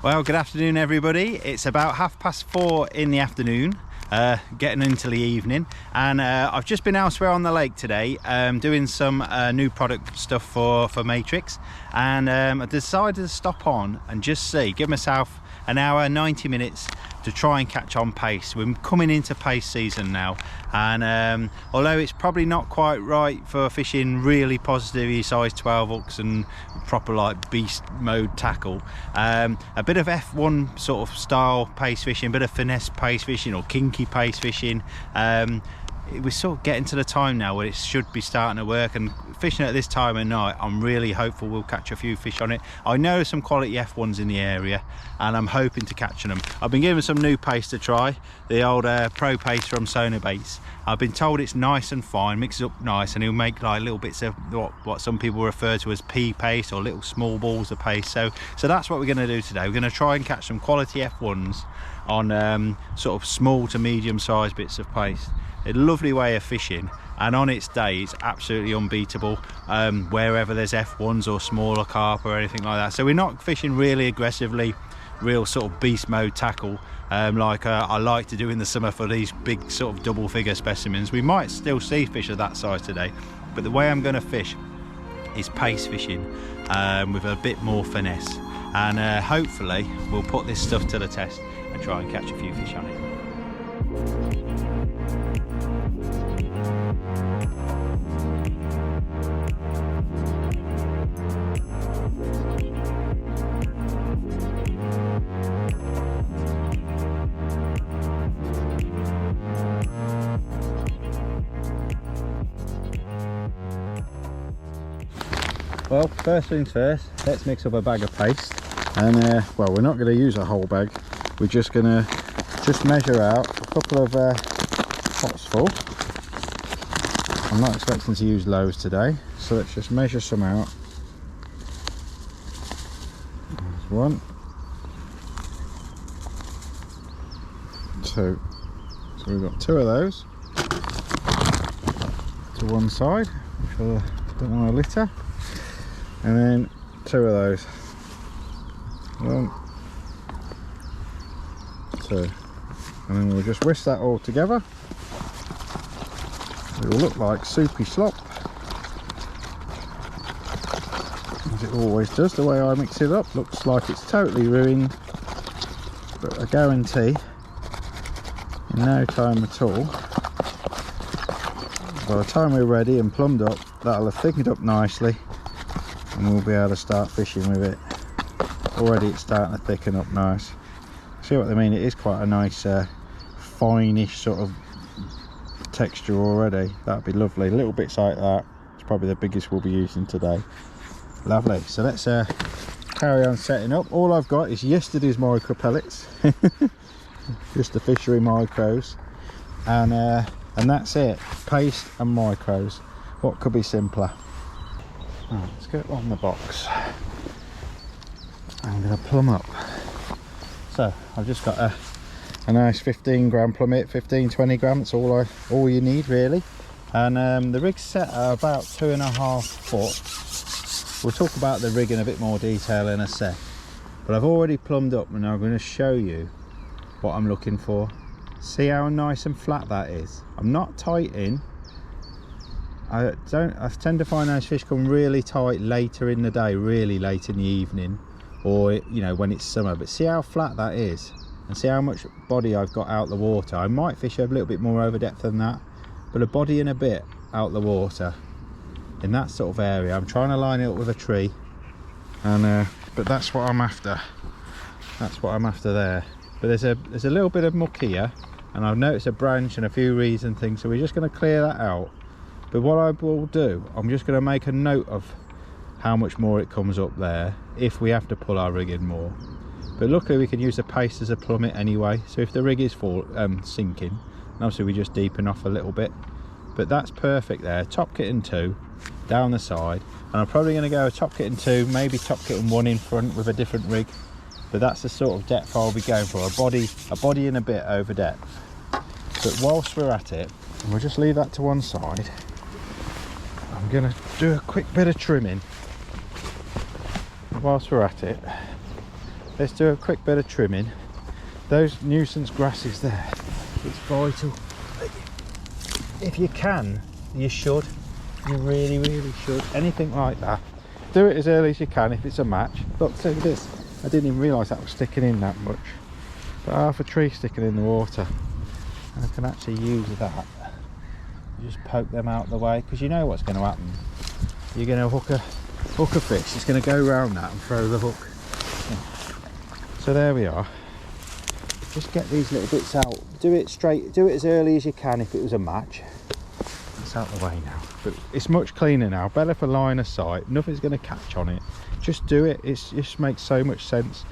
Well, good afternoon everybody. It's about 4:30 in the afternoon, getting into the evening, and I've just been elsewhere on the lake today, doing some new product stuff for Matrix, and I decided to stop on and just give myself an hour, 90 minutes to try and catch on pace. We're coming into pace season now, and although it's probably not quite right for fishing really positive size 12 hooks and proper like beast mode tackle, a bit of F1 sort of style pace fishing, a bit of finesse pace fishing or kinky pace fishing, we're sort of getting to the time now where it should be starting to work, and fishing at this time of night I'm really hopeful we'll catch a few fish on it. I know there's some quality F1s in the area and I'm hoping to catch them. I've been given some new paste to try, the old pro paste from Sonar Baits. I've been told it's nice and fine, mixes up nice, and it'll make like little bits of what some people refer to as pea paste or little small balls of paste. So that's what we're going to do today. We're going to try and catch some quality F1s on sort of small to medium sized bits of paste. A lovely way of fishing, and on its day it's absolutely unbeatable wherever there's F1s or smaller carp or anything like that. So we're not fishing really aggressively, real sort of beast mode tackle like I like to do in the summer for these big sort of double figure specimens. We might still see fish of that size today, but the way I'm going to fish is pace fishing with a bit more finesse, and hopefully we'll put this stuff to the test and try and catch a few fish on it. Well, first things first, let's mix up a bag of paste, and well, we're not going to use a whole bag. We're just going to measure out a couple of pots full. I'm not expecting to use loads today, so let's just measure some out. There's one, two, so we've got two of those to one side, which I don't want to litter. And then two of those. One, two. And then we'll just whisk that all together. It will look like soupy slop, as it always does. The way I mix it up looks like it's totally ruined, but I guarantee in no time at all, by the time we're ready and plumbed up, that'll have thickened up nicely and we'll be able to start fishing with it. Already it's starting to thicken up nice. See what I mean? It is quite a nice fine-ish sort of texture already. That'd be lovely. Little bits like that. It's probably the biggest we'll be using today. Lovely. So let's carry on setting up. All I've got is yesterday's micro pellets, just the Fishery micros, and that's it. Paste and micros. What could be simpler? Right, let's get on the box. I'm going to plumb up. So I've just got a nice 15 gram plummet, 15-20 gram. That's all you need really. And the rig's set at about 2.5 foot. We'll talk about the rig in a bit more detail in a sec. But I've already plumbed up, and I'm going to show you what I'm looking for. See how nice and flat that is. I'm not tight in. I tend to find those fish come really tight later in the day, really late in the evening, or you know, when it's summer. But see how flat that is, and see how much body I've got out the water. I might fish a little bit more over depth than that, but a body and a bit out the water in that sort of area. I'm trying to line it up with a tree, and but that's what I'm after. That's what I'm after there. But there's a little bit of muck here, and I've noticed a branch and a few reeds and things, so we're just going to clear that out. But what I will do, I'm just going to make a note of how much more it comes up there if we have to pull our rig in more. But luckily we can use the paste as a plummet anyway, so if the rig is sinking, obviously we just deepen off a little bit. But that's perfect there. Top kitten 2 down the side, and I'm probably going to go top kitten 2, maybe top kitten 1 in front with a different rig. But that's the sort of depth I'll be going for, a body and a bit over depth. But whilst we're at it, we'll just leave that to one side. I'm going to do a quick bit of trimming whilst we're at it. let's do a quick bit of trimming. Those nuisance grasses there, it's vital. If you can, you should. You really, really should. Anything like that, do it as early as you can if it's a match. Look, see this. I didn't even realise that was sticking in that much. But half a tree sticking in the water. And I can actually use that. Just poke them out of the way, because you know what's going to happen. You're going to hook a fish. It's going to go around that and throw the hook. So there we are. Just get these little bits out. Do it straight. Do it as early as you can if it was a match. It's out the way now. But it's much cleaner now. Better for line of sight. Nothing's going to catch on it. Just do it. It just makes so much sense.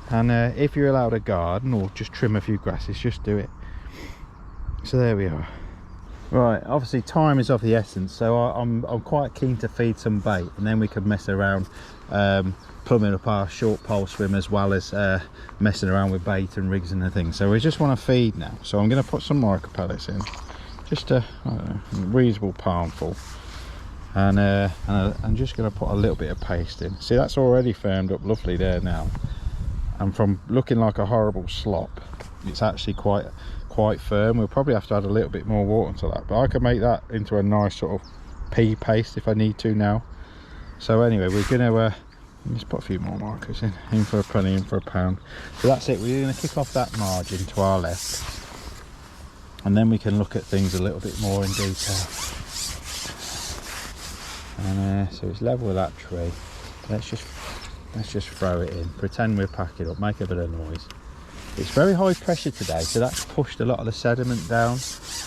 And if you're allowed a garden or just trim a few grasses, just do it. So there we are. Right, obviously time is of the essence, so I'm quite keen to feed some bait, and then we can mess around plumbing up our short pole swim, as well as messing around with bait and rigs and the things. So we just want to feed now, so I'm going to put some micro pellets in, just a reasonable palmful, and I'm just going to put a little bit of paste in. See, that's already firmed up lovely there now, and from looking like a horrible slop, it's actually quite firm. We'll probably have to add a little bit more water to that, but I can make that into a nice sort of pea paste if I need to now. So anyway, we're gonna just put a few more markers in for a penny, in for a pound. So that's it. We're going to kick off that margin to our left, and then we can look at things a little bit more in detail. And so it's level with that tree. Let's just throw it in, pretend we're packing up, make a bit of noise. It's very high pressure today, so that's pushed a lot of the sediment down,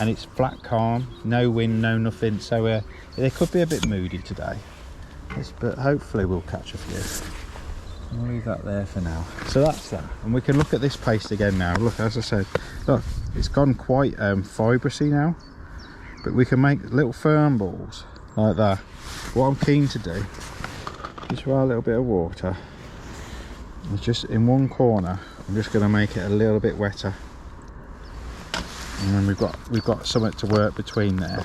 and it's flat calm, no wind, no nothing, so they could be a bit moody today, but hopefully we'll catch a few. I'll leave that there for now. So that's that, and we can look at this paste again now. Look, as I said, look, it's gone quite fibrous now, but we can make little firm balls like that. What I'm keen to do is throw a little bit of water, and just in one corner. I'm just going to make it a little bit wetter, and then we've got something to work between there,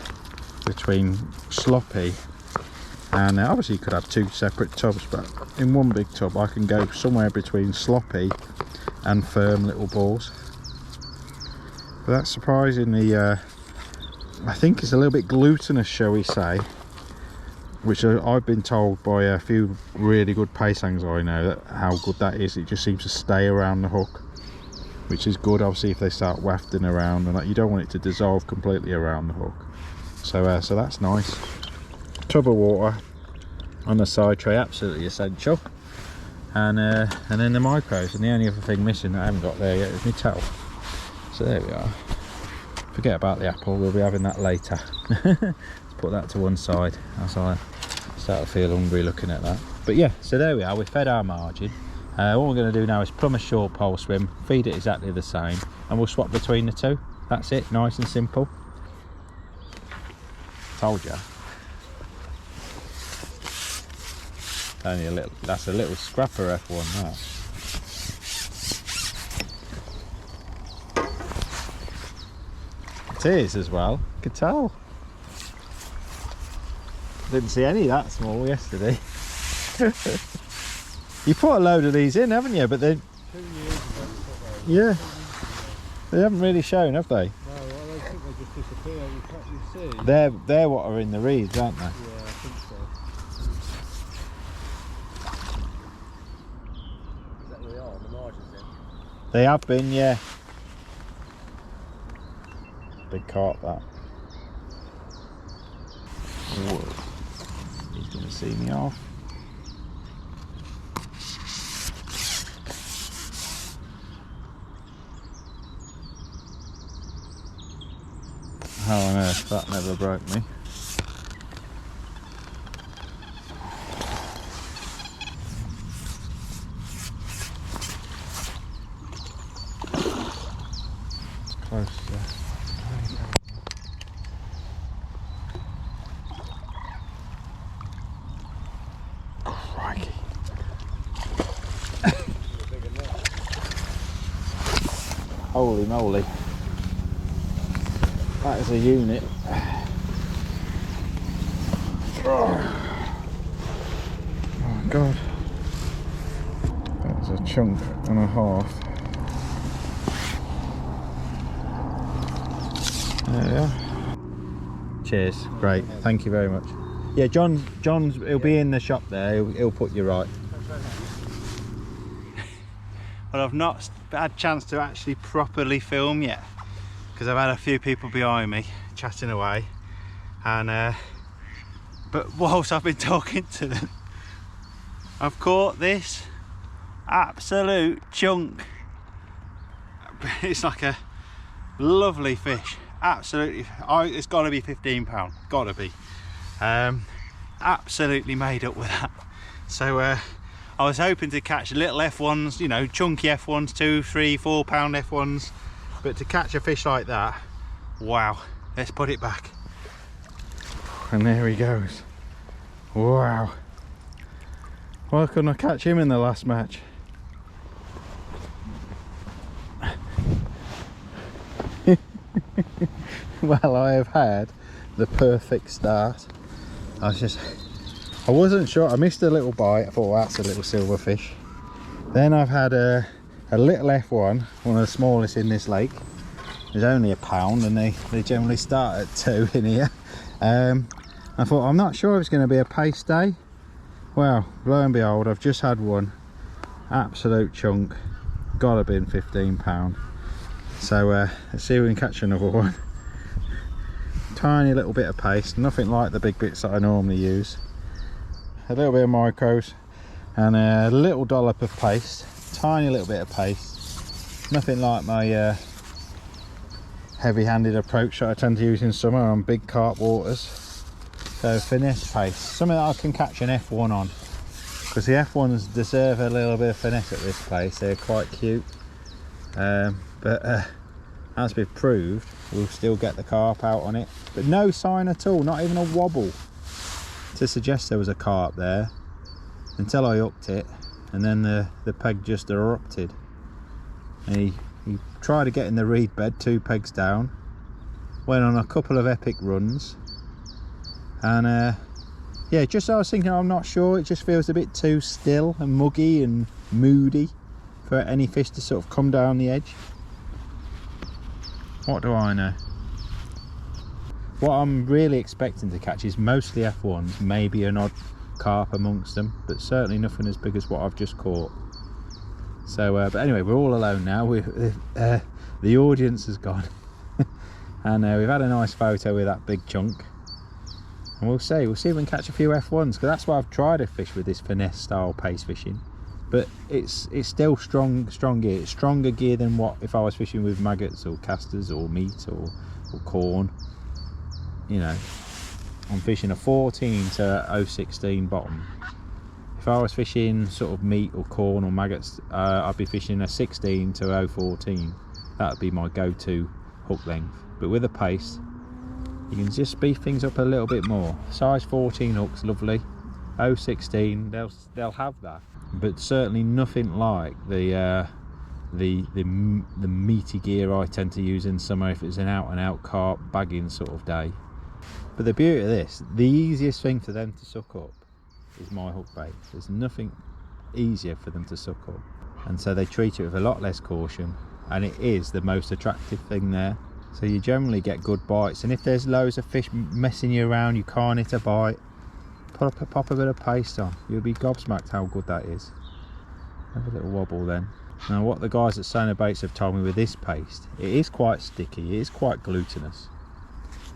between sloppy and obviously you could have two separate tubs, but in one big tub I can go somewhere between sloppy and firm little balls. But that's surprisingly I think it's a little bit glutinous, shall we say, which I've been told by a few really good paysangs I know that how good that is. It just seems to stay around the hook, which is good. Obviously if they start wafting around, and you don't want it to dissolve completely around the hook. So so that's nice. Tub of water on the side tray, absolutely essential. And then the micros, and the only other thing missing that I haven't got there yet is my towel. So there we are. Forget about the apple, we'll be having that later. Put that to one side as I start to feel hungry looking at that. But yeah, so there we are, we fed our margin. What we're going to do now is plumb a short pole swim, feed it exactly the same, and we'll swap between the two. That's it, nice and simple. Told ya. Only a little, that's a little scrapper F1 that. It is as well, you could tell. Didn't see any that small yesterday. You put a load of these in, haven't you? But they, 2 years ago, yeah, they haven't really shown, have they? No, well, I think they just disappear. You see. They're what are in the reeds, aren't they? Yeah, I think so. Is that where they are on the margins then? They have been, yeah. Big carp that. Whoa. He's going to see me off. How on earth that never broke me. It's close, yeah. Holy moly, that is a unit. Oh my god, that's a chunk and a half. There we are. Cheers. Great. Thank you very much. Yeah, John's he'll be in the shop there. He'll put you right. Well, I've not had a chance to actually properly film yet because I've had a few people behind me chatting away, and but whilst I've been talking to them, I've caught this absolute chunk. It's like a lovely fish. Absolutely, it's got to be £15. Got to be. Absolutely made up with that. So I was hoping to catch little F1s, you know, chunky F1s, 2, 3, 4 pound F1s, but to catch a fish like that, wow. Let's put it back. And there he goes. Wow. Why couldn't I catch him in the last match? Well, I have had the perfect start. I wasn't sure. I missed a little bite. I thought, well, that's a little silverfish. Then I've had a little F1, one of the smallest in this lake. There's only £1, and they generally start at 2 in here. I thought, I'm not sure if it's going to be a pace day. Well, lo and behold, I've just had one. Absolute chunk. Gotta been £15. So let's see if we can catch another one. Tiny little bit of paste, nothing like the big bits that I normally use. A little bit of micros and a little dollop of paste. Tiny little bit of paste. Nothing like my heavy-handed approach that I tend to use in summer on big carp waters. So finesse paste, something that I can catch an F1 on, because the F1s deserve a little bit of finesse at this place. They're quite cute, but as we've proved, we'll still get the carp out on it. But no sign at all, not even a wobble to suggest there was a carp there, until I hooked it, and then the peg just erupted. And he tried to get in the reed bed, 2 pegs down, went on a couple of epic runs, and yeah, just I was thinking, I'm not sure, it just feels a bit too still and muggy and moody for any fish to sort of come down the edge. What do I know? What I'm really expecting to catch is mostly F1s, maybe an odd carp amongst them, but certainly nothing as big as what I've just caught. So but anyway, we're all alone now. The audience has gone. And we've had a nice photo with that big chunk, and we'll see if we can catch a few F1s, because that's why I've tried to fish with this finesse style pace fishing. But it's still strong gear. It's stronger gear than what if I was fishing with maggots or casters or meat or corn. You know, I'm fishing a 14 to 016 bottom. If I was fishing sort of meat or corn or maggots, I'd be fishing a 16 to 014. That would be my go-to hook length. But with a pace, you can just speed things up a little bit more. Size 14 hooks, lovely. 016, they'll have that. But certainly nothing like the meaty gear I tend to use in summer if it's an out and out carp bagging sort of day. But the beauty of this, the easiest thing for them to suck up is my hook bait. There's nothing easier for them to suck up, and so they treat it with a lot less caution, and it is the most attractive thing there. So you generally get good bites, and if there's loads of fish messing you around, you can't hit a bite, pop a bit of paste on, you'll be gobsmacked how good that is. Have a little wobble then. Now what the guys at Sonar Baits have told me with this paste, it is quite sticky, it is quite glutinous,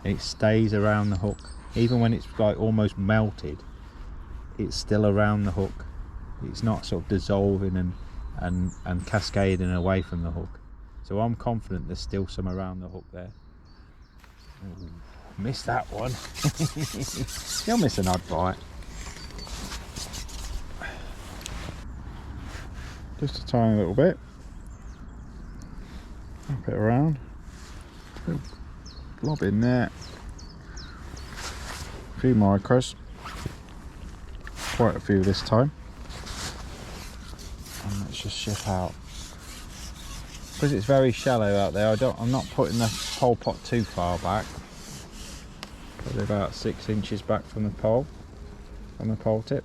and it stays around the hook. Even when it's like almost melted, it's still around the hook. It's not sort of dissolving and cascading away from the hook. So I'm confident there's still some around the hook there. Ooh, missed that one. You'll miss an odd bite. Just a tiny little bit. Wrap it around. Lob in there. A few micros. Quite a few this time. And let's just ship out. Because it's very shallow out there, I'm not putting the pole pot too far back. Probably about 6 inches back from the pole tip.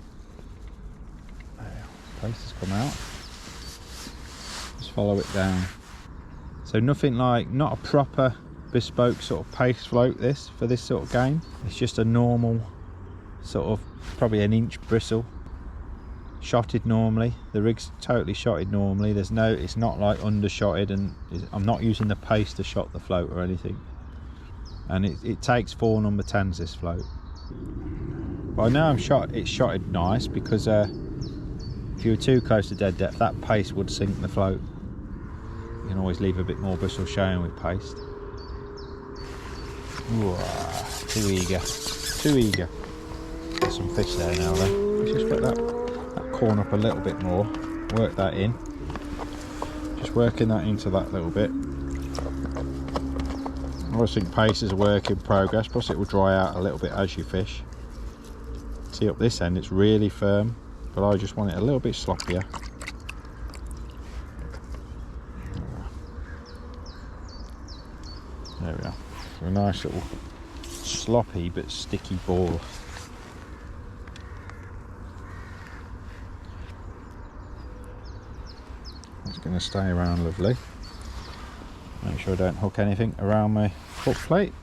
There, place has come out. follow it down. So nothing like, not a proper bespoke sort of paste float this for this sort of game. It's just a normal sort of probably an inch bristle, shotted normally. The rig's totally shotted normally. There's no, it's not like undershotted, and I'm not using the paste to shot the float or anything. And it takes 4 number 10s this float. But I know it's shotted nice, because if you were too close to dead depth, that paste would sink the float. You can always leave a bit more bristle showing with paste. Ooh, too eager, too eager. There's some fish there now then. Let's just get that corn up a little bit more, work that in. Just working that into that little bit. I always think paste is a work in progress, plus it will dry out a little bit as you fish. See, up this end it's really firm, but I just want it a little bit sloppier. There we are. So a nice little sloppy but sticky ball. It's going to stay around lovely. Make sure I don't hook anything around my hook plate.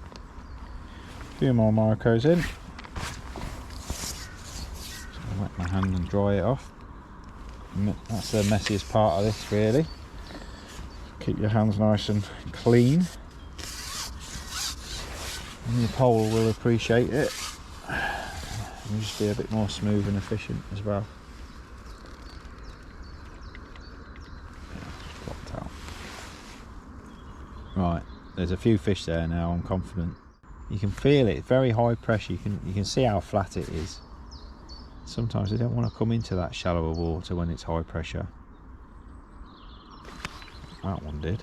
A few more micros in. Just gonna wet my hand and dry it off. That's the messiest part of this, really. Keep your hands nice and clean. And your pole will appreciate it. And just be a bit more smooth and efficient as well. Right, there's a few fish there now, I'm confident. You can feel it, very high pressure, you can see how flat it is. Sometimes they don't want to come into that shallower water when it's high pressure. That one did.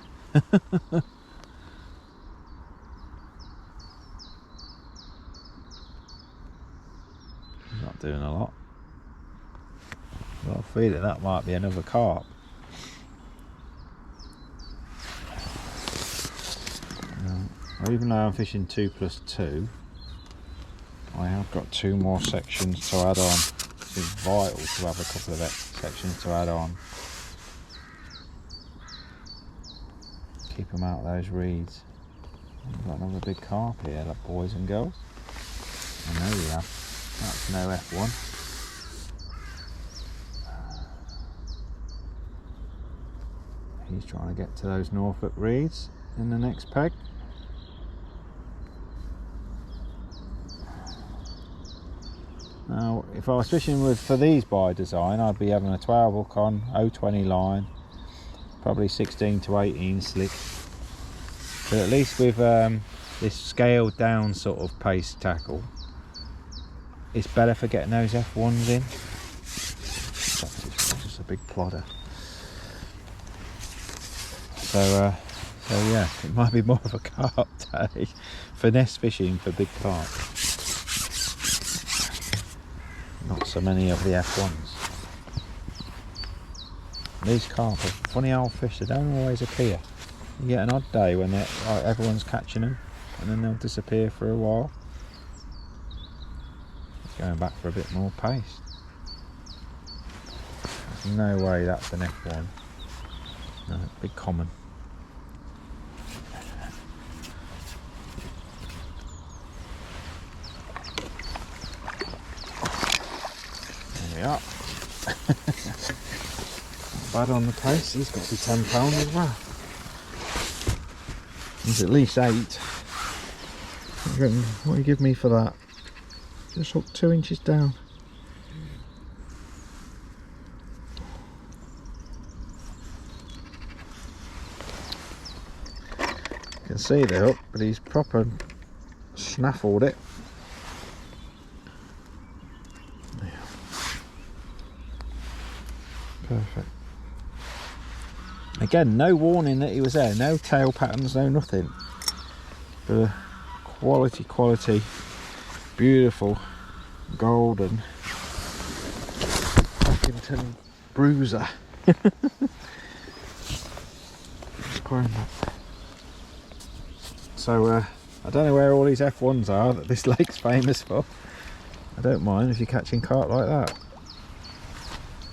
Not doing a lot. Well, I feel it, that might be another carp. Even though I'm fishing 2+2, I have got 2 more sections to add on. It's vital to have a couple of sections to add on. Keep them out of those reeds. We've got another big carp here, boys and girls. I know we have. That's no F1. He's trying to get to those Norfolk reeds in the next peg. Now, if I was fishing for these by design, I'd be having a 12 hook on, 020 line, probably 16 to 18 slick. But at least with this scaled down sort of paste tackle, it's better for getting those F1s in. It's just a big plodder. So yeah, it might be more of a carp day. Finesse fishing for big carp. Not so many of the F1s. These carp are funny old fish, they don't always appear. You get an odd day when everyone's catching them, and then they'll disappear for a while. It's going back for a bit more paste. There's no way that's an F1. No, big common. Yeah. Bad on the pace, he's got to be £10 as well. He's at least 8. What do you give me for that? Just hook 2 inches down. You can see the hook, but he's proper snaffled it. Perfect. Again, no warning that he was there, no tail patterns, no nothing. But a quality, beautiful, golden Packington bruiser. So I don't know where all these F1s are that this lake's famous for. I don't mind if you're catching carp like that.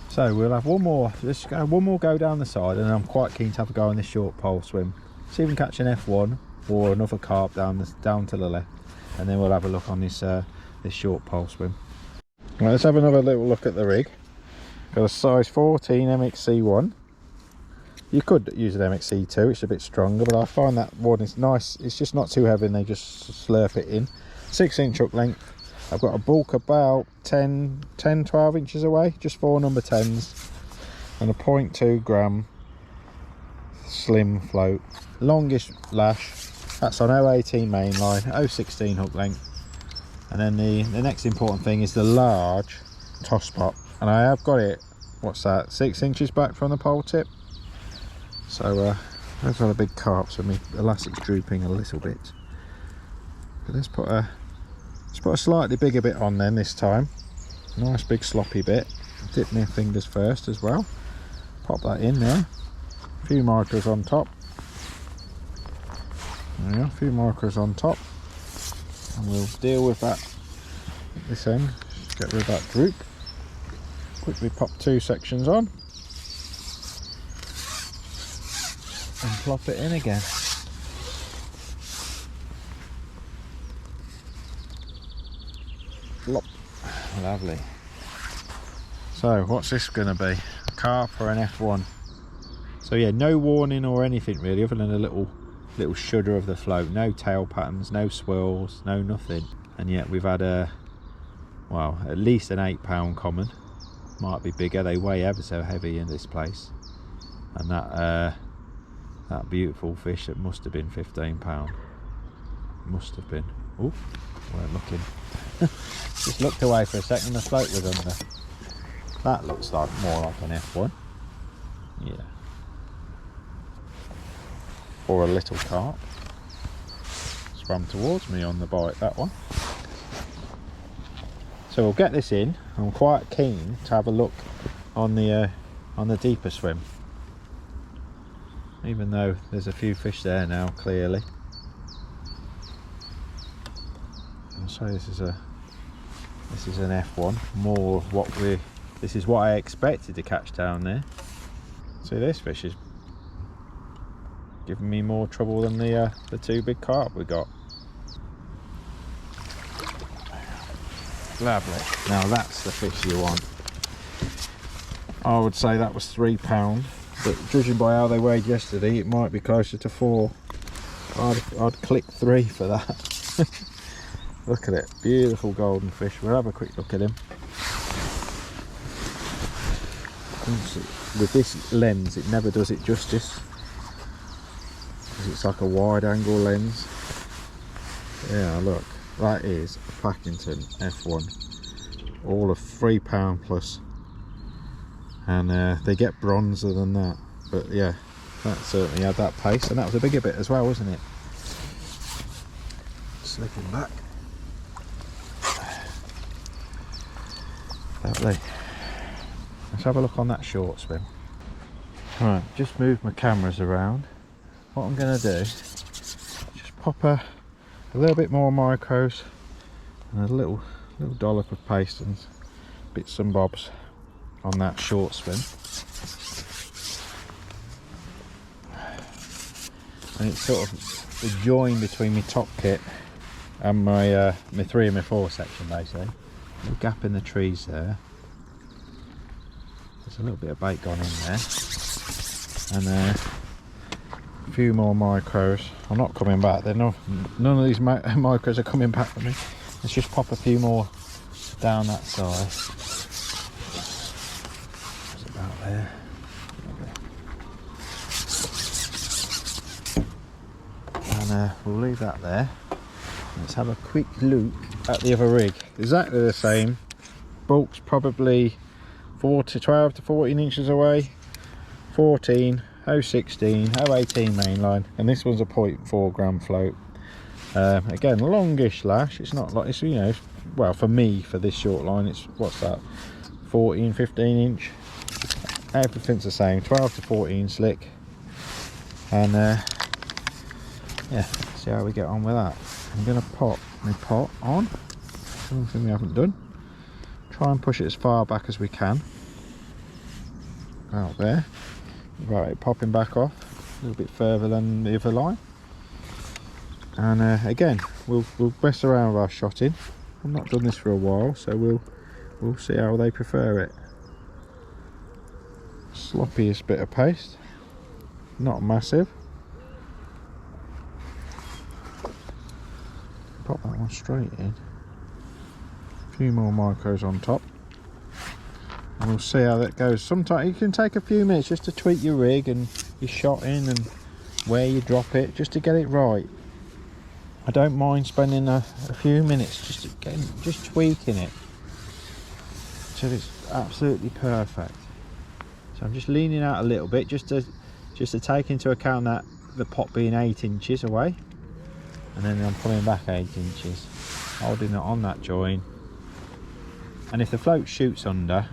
So we'll have one more, let's go one more go down the side, and I'm quite keen to have a go on this short pole swim. See if we can catch an F1 or another carp down to the left, and then we'll have a look on this this short pole swim. Right, let's have another little look at the rig. Got a size 14 MXC1. You could use an MXC2, it's a bit stronger, but I find that one is nice. It's just not too heavy and they just slurp it in. 6-inch hook length. I've got a bulk about 10-12 inches away, just 4 number 10s, and a 0.2 gram slim float. Longest lash, that's on 018 main line, 016 hook length. And then the next important thing is the large toss pot, and I have got it, what's that, 6 inches back from the pole tip. So those are the big carp, so my elastic's drooping a little bit. But let's put a slightly bigger bit on then this time. Nice big sloppy bit. Dip my fingers first as well. Pop that in there. A few markers on top. There we go, a few markers on top. And we'll deal with that at this end. Get rid of that droop. Quickly pop 2 sections on. And plop it in again. Plop. Lovely. So what's this going to be? A carp or an F1? So yeah, no warning or anything really, other than a little shudder of the float. No tail patterns, no swirls, no nothing. And yet we've had well, at least an 8-pound common. Might be bigger. They weigh ever so heavy in this place. And that beautiful fish that must have been 15 pound. Must have been. Oh, weren't looking. Just looked away for a second, the float was under. That looks like more like an F1. Yeah. Or a little carp. Swam towards me on the bite, that one. So we'll get this in. I'm quite keen to have a look on the deeper swim. Even though there's a few fish there now, clearly. I'll say this is an F1. More what this is what I expected to catch down there. See, this fish is giving me more trouble than the 2 big carp we got. Lovely. Now that's the fish you want. I would say that was £3. But judging by how they weighed yesterday, it might be closer to 4. I'd click 3 for that. Look at it, beautiful golden fish. We'll have a quick look at him. With this lens, it never does it justice, because it's like a wide angle lens. Yeah, look, that is a Packington F1, all of £3 plus. And they get bronzer than that, but yeah, that certainly had that pace, and that was a bigger bit as well, wasn't it? Slipping back. Lovely. Let's have a look on that short swim. Right, just move my cameras around. What I'm going to do is just pop a little bit more micros and a little dollop of paste and bits and bobs on that short swim. And it's sort of the join between my top kit and my 3 and my 4 section, basically. A gap in the trees there. There's a little bit of bait gone in there, and a few more micros. I'm not coming back. None of these micros are coming back for me. Let's just pop a few more down that side. It's about there. And we'll leave that there. Let's have a quick look at the other rig. Exactly the same. Bulk's probably 12 to 14 inches away. 14, 016, 018 mainline, and this one's a 0.4 gram float. Again, longish lash. It's not like it's, you know, well, for me, for this short line, it's, what's that, 14, 15 inch. Everything's the same, 12 to 14 slick. And yeah, see how we get on with that. I'm going to pop my pot on, something we haven't done. Try and push it as far back as we can. out there without it popping back off a little bit further than the other line. And again, we'll mess around with our shotting. I've not done this for a while, so we'll see how they prefer it. Sloppiest bit of paste, not massive. Pop that one straight in. A few more micros on top, and we'll see how that goes. Sometimes it can take a few minutes just to tweak your rig and your shotting and where you drop it, just to get it right. I don't mind spending a few minutes just tweaking it till it's absolutely perfect. So I'm just leaning out a little bit just to take into account that the pot being 8 inches away, and then I'm pulling back 8 inches, holding it on that join. And if the float shoots under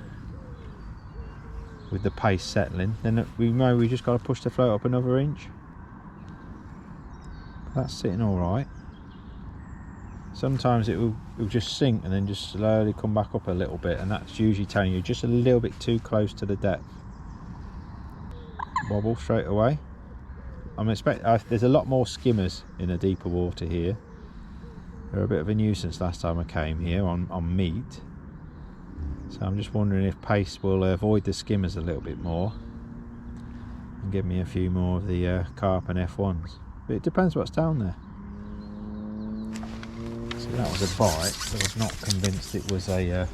with the paste settling, then we know we just got to push the float up another inch. That's sitting all right. Sometimes it will just sink and then just slowly come back up a little bit, and that's usually telling you just a little bit too close to the depth. Wobble straight away. There's a lot more skimmers in the deeper water here. They were a bit of a nuisance last time I came here on meat, so I'm just wondering if paste will avoid the skimmers a little bit more and give me a few more of the carp and F1s. But it depends what's down there. So that was a bite, but I was not convinced it was an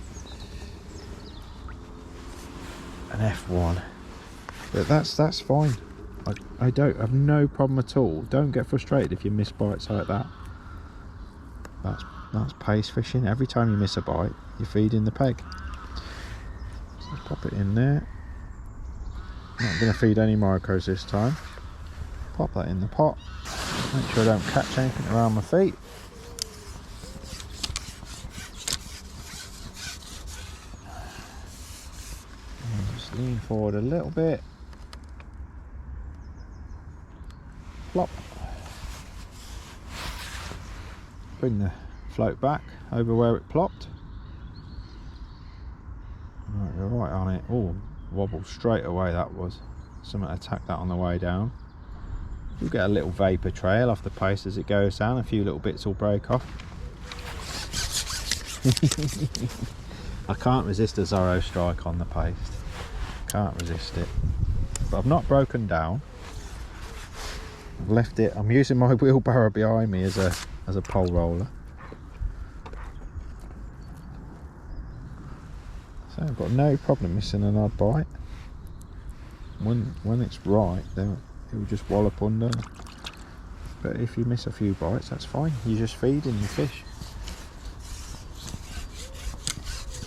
F1. But that's fine. I have no problem at all. Don't get frustrated if you miss bites like that. That's paste fishing. Every time you miss a bite, you're feeding the peg. So let's pop it in there. Not going to feed any micros this time. Pop that in the pot. Make sure I don't catch anything around my feet. And just lean forward a little bit. Plop. Bring the float back over where it plopped. Right, you're right on it. Oh, wobbled straight away. That was something to attack that on the way down. You'll get a little vapour trail off the paste as it goes down. A few little bits will break off. I can't resist a Zorro strike on the paste. Can't resist it. But I've not broken down. I've left it. I'm using my wheelbarrow behind me as a pole roller. So I've got no problem missing an odd bite. When it's right, then it will just wallop under. But if you miss a few bites, that's fine. You're just feeding your fish.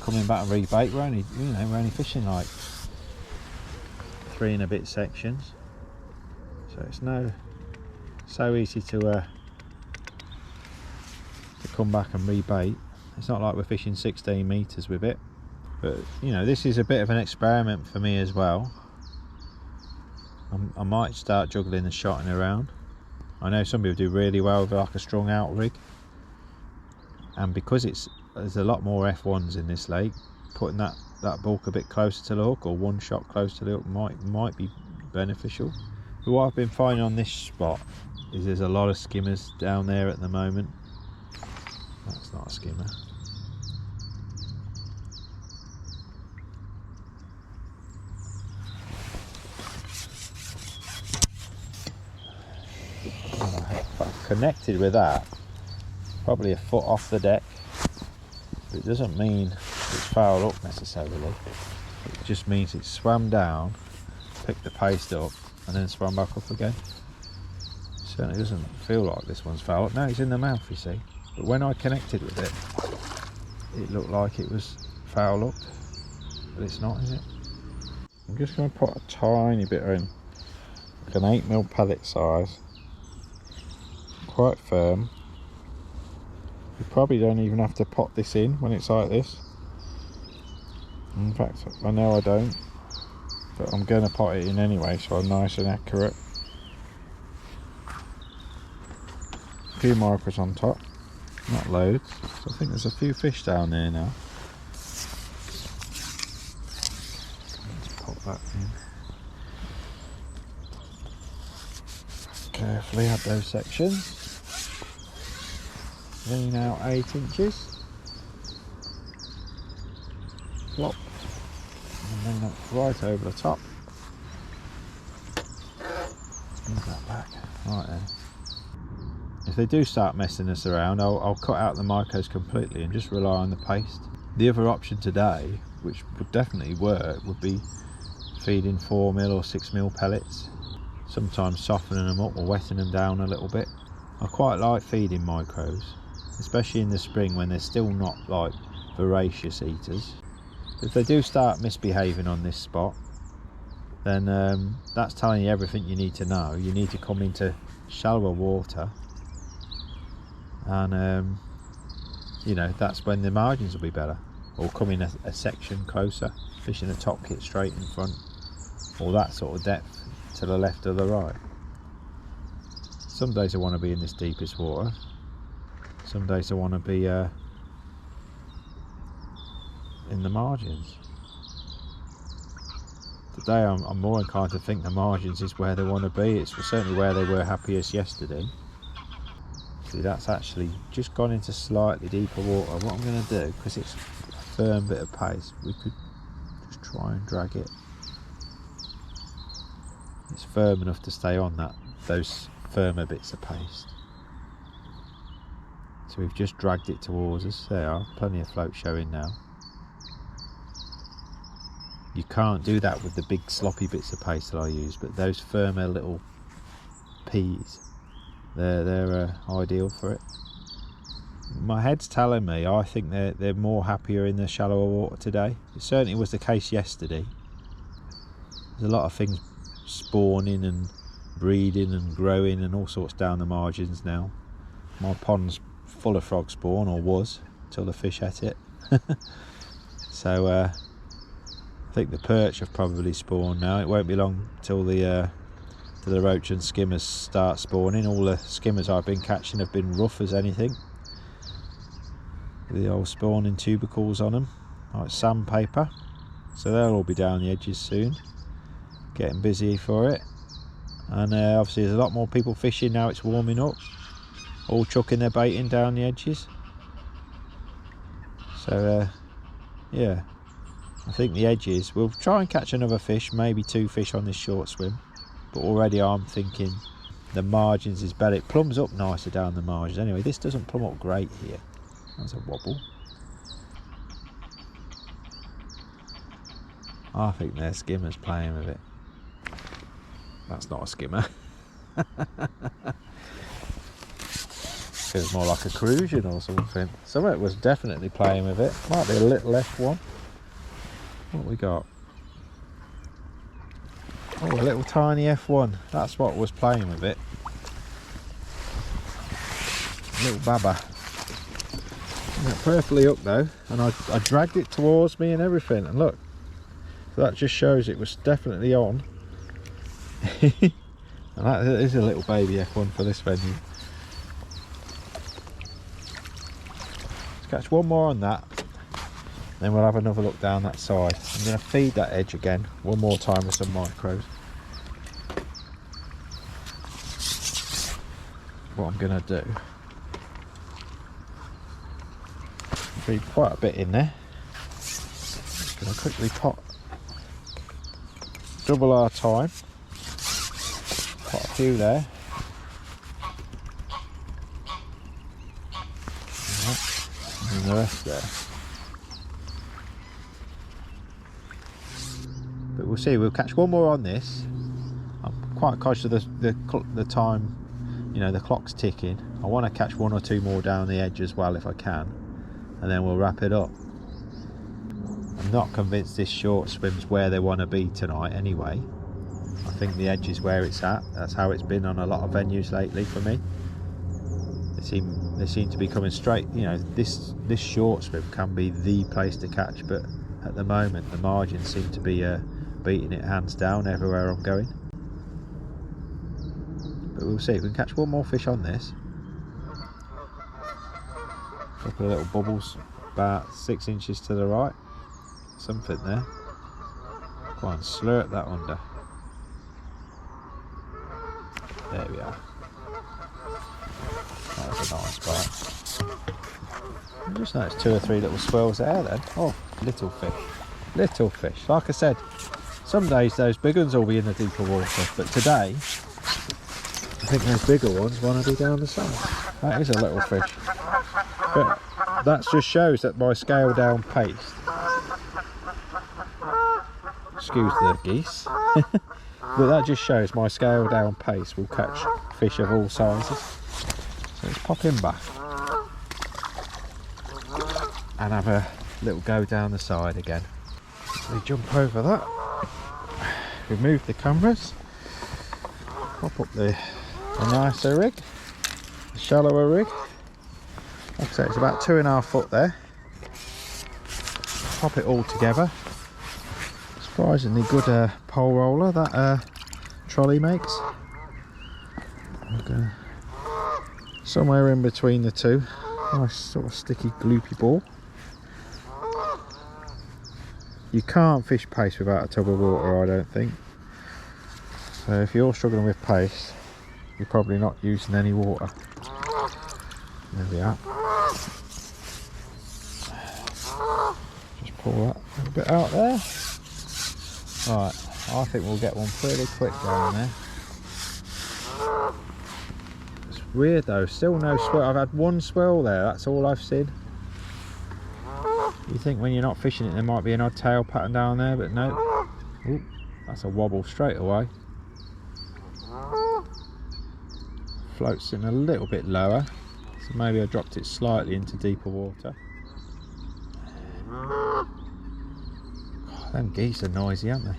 Coming back and rebait, we're only fishing like 3 and a bit sections. So it's so easy to come back and rebait. It's not like we're fishing 16 metres with it. But you know, this is a bit of an experiment for me as well. I might start juggling the shotting around. I know some people do really well with like a strung out rig, and because there's a lot more F1s in this lake, putting that bulk a bit closer to the hook, or one shot close to the hook, might be beneficial. But what I've been finding on this spot is there's a lot of skimmers down there at the moment. That's not a skimmer. I've connected with that, probably a foot off the deck. But it doesn't mean it's fouled up necessarily. It just means it swam down, picked the paste up, and then swam back up again. Certainly doesn't feel like this one's fouled up. Now it's in the mouth, you see. But when I connected with it, it looked like it was foul up, but it's not, is it? I'm just going to put a tiny bit in, like an 8mm pellet size. Quite firm. You probably don't even have to pot this in when it's like this. In fact, I know I don't, but I'm going to pot it in anyway, so I'm nice and accurate. A few markers on top, not loads. So I think there's a few fish down there now. Let's pop that in. Carefully add those sections. Lean out 8 inches. Plop. And then that's right over the top. Move that back. Right then. If they do start messing us around, I'll cut out the micros completely and just rely on the paste. The other option today, which would definitely work, would be feeding 4mm or 6mm pellets. Sometimes softening them up or wetting them down a little bit. I quite like feeding micros, especially in the spring when they're still not like voracious eaters. If they do start misbehaving on this spot, then that's telling you everything you need to know. You need to come into shallower water, and you know, that's when the margins will be better. Or come in a section closer, fishing a top kit straight in front, or that sort of depth to the left or the right. Some days I want to be in this deepest water, some days I want to be in the margins. Today I'm more inclined to think the margins is where they want to be. It's certainly where they were happiest yesterday. See, that's actually just gone into slightly deeper water. What I'm going to do, because it's a firm bit of paste, we could just try and drag it. It's firm enough to stay on those firmer bits of paste. So we've just dragged it towards us. There are plenty of float showing now. You can't do that with the big sloppy bits of paste that I use, but those firmer little peas, they're ideal for it. My head's telling me I think they're more happier in the shallower water today. It certainly was the case yesterday. There's a lot of things spawning and breeding and growing and all sorts down the margins now. My pond's full of frog spawn, or was, till the fish ate it. So I think the perch have probably spawned now. It won't be long till the roach and skimmers start spawning. All the skimmers I've been catching have been rough as anything, with the old spawning tubercles on them, like sandpaper. So they'll all be down the edges soon, getting busy for it. And obviously there's a lot more people fishing now. It's warming up, all chucking their bait in down the edges. So yeah, I think the edges, we'll try and catch another fish, maybe 2 fish on this short swim, but already I'm thinking the margins is better. It plums up nicer down the margins. Anyway, this doesn't plumb up great here. That's a wobble. I think they're skimmers playing with it. That's not a skimmer. Feels more like a crucian or something. Something was definitely playing with it. Might be a little F1. What we got? Oh, a little tiny F1. That's what was playing with it. Little baba. Perfectly up though, and I dragged it towards me and everything, and look, so that just shows it was definitely on. And that is a little baby F1 for this venue. Let's catch one more on that, then we'll have another look down that side. I'm going to feed that edge again one more time with some micros. What I'm going to do, feed quite a bit in there. Just going to quickly pot, double our time, pot a few there. And the rest there. But we'll see, we'll catch one more on this. I'm quite conscious of the time, you know, the clock's ticking. I want to catch 1 or 2 more down the edge as well if I can, and then we'll wrap it up. I'm not convinced this short swim's where they want to be tonight anyway. I think the edge is where it's at. That's how it's been on a lot of venues lately for me. They seem to be coming straight. You know, this short swim can be the place to catch, but at the moment the margins seem to be beating it hands down everywhere I'm going. But we'll see if we can catch one more fish on this. A couple of little bubbles about 6 inches to the right. Something there. Go on, slurp that under. There we are. I just noticed 2 or 3 little swirls there then. Oh, little fish. Little fish. Like I said, some days those big ones will be in the deeper water, but today I think those bigger ones want to be down the side. That is a little fish. But that just shows that my scale down pace, excuse the geese, but that just shows my scale down pace will catch fish of all sizes. So let's pop him back and have a little go down the side again. We jump over that, remove the cameras, pop up the nicer rig, the shallower rig. Like I say, it's about 2.5 foot there. Pop it all together. Surprisingly good pole roller that trolley makes. Okay. Somewhere in between the two, nice sort of sticky gloopy ball. You can't fish pace without a tub of water, I don't think. So if you're struggling with pace, you're probably not using any water. There we are. Just pull that a little bit out there. Right, I think we'll get one pretty quick down there. It's weird though, still no swirl. I've had one swirl there, that's all I've seen. You think when you're not fishing it there might be an odd tail pattern down there, but no. Ooh, that's a wobble straight away. Floats in a little bit lower, so maybe I dropped it slightly into deeper water. God, them geese are noisy, aren't they?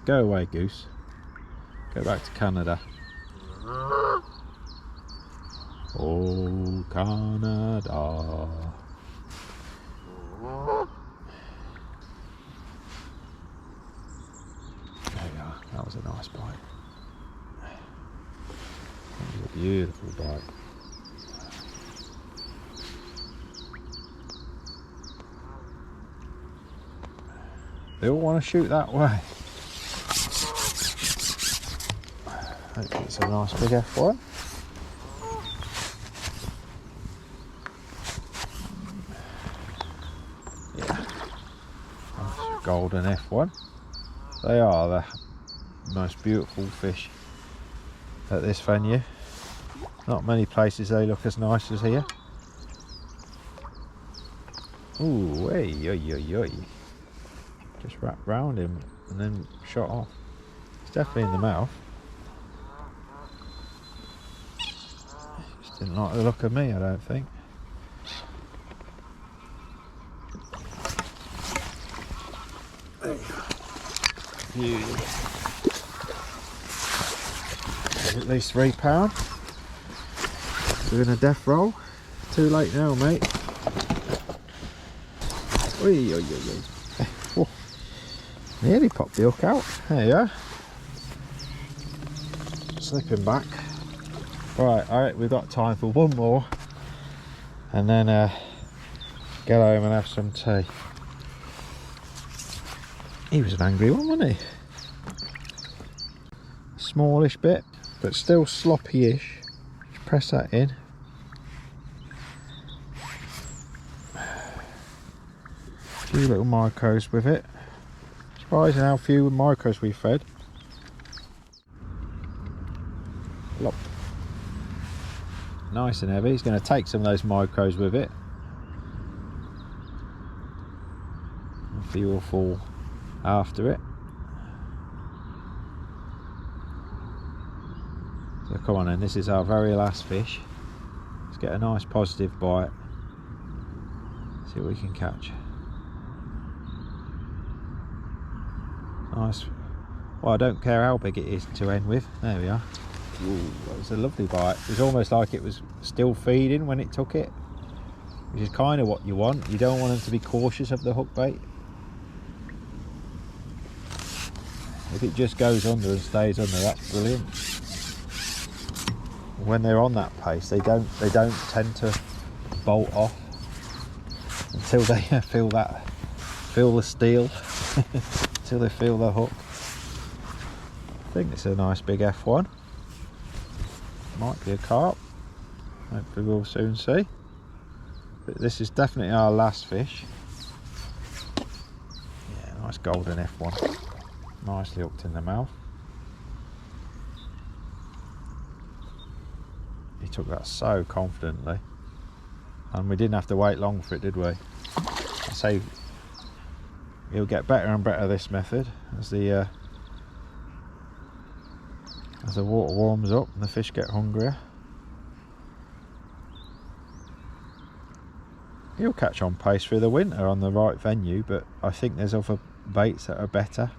Go away, goose. Go back to Canada. Oh, Canada. There we are. That was a nice bite. That was a beautiful bite. They all want to shoot that way. Hopefully it's a nice big F1. Yeah, nice golden F1. They are the most beautiful fish at this venue. Not many places they look as nice as here. Ooh, hey, just wrapped round him and then shot off. It's definitely in the mouth. Just didn't like the look of me, I don't think. At least £3. Doing a death roll. Too late now, mate. Oh, nearly popped the hook out. There you are. Slipping back. Right, alright, we've got time for one more. And then get home and have some tea. He was an angry one, wasn't he? Smallish bit, but still sloppy-ish. Press that in. A few little micros with it. Surprising how few micros we fed. Lop. Nice and heavy. He's going to take some of those micros with it. A few will fall after it. So come on then, this is our very last fish. Let's get a nice positive bite. See what we can catch. Nice. Well, I don't care how big it is to end with. There we are. Ooh, that was a lovely bite. It was almost like it was still feeding when it took it, which is kind of what you want. You don't want them to be cautious of the hook bait. If it just goes under and stays under, that's brilliant. When they're on that pace, they don't tend to bolt off until they feel the steel, until they feel the hook. think it's a nice big F1. Might be a carp. Hopefully we'll soon see. But this is definitely our last fish. Yeah, nice golden F1. Nicely hooked in the mouth. He took that so confidently. And we didn't have to wait long for it, did we? I say he'll get better and better this method as the water warms up and the fish get hungrier. He'll catch on pace through the winter on the right venue, but I think there's other baits that are better.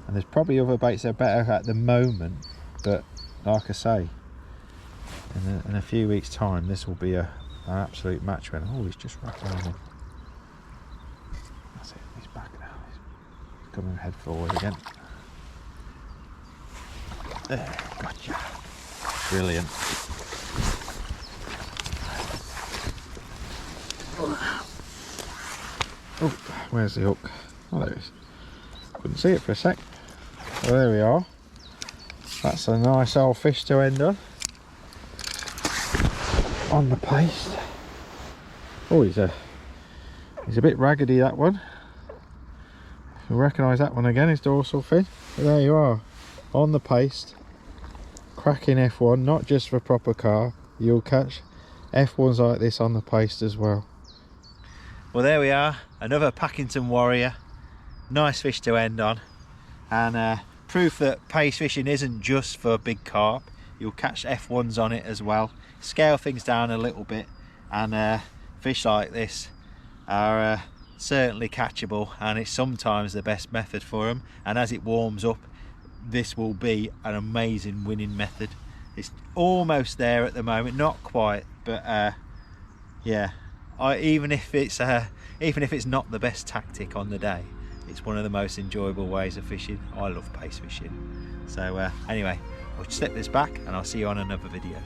And there's probably other baits that are better at the moment, but like I say, in a few weeks' time, this will be an absolute match winner. Oh, he's just wrapped around him. That's it, he's back now. He's coming head forward again. There, gotcha. Brilliant. Oh, where's the hook? Oh, there it is. Couldn't see it for a sec. Well, there we are. That's a nice old fish to end on the paste. Oh, he's a bit raggedy, that one. You'll recognise that one again, his dorsal fin. But there you are, on the paste. Cracking F1, not just for proper carp. You'll catch F1s like this on the paste as well. Well, there we are, another Packington warrior. Nice fish to end on, and proof that paste fishing isn't just for big carp. You'll catch F1s on it as well. Scale things down a little bit, and fish like this are certainly catchable, and it's sometimes the best method for them. And as it warms up, this will be an amazing winning method. It's almost there at the moment, not quite, but yeah, even if it's not the best tactic on the day, it's one of the most enjoyable ways of fishing. I love paste fishing. So anyway, I'll slip this back and I'll see you on another video.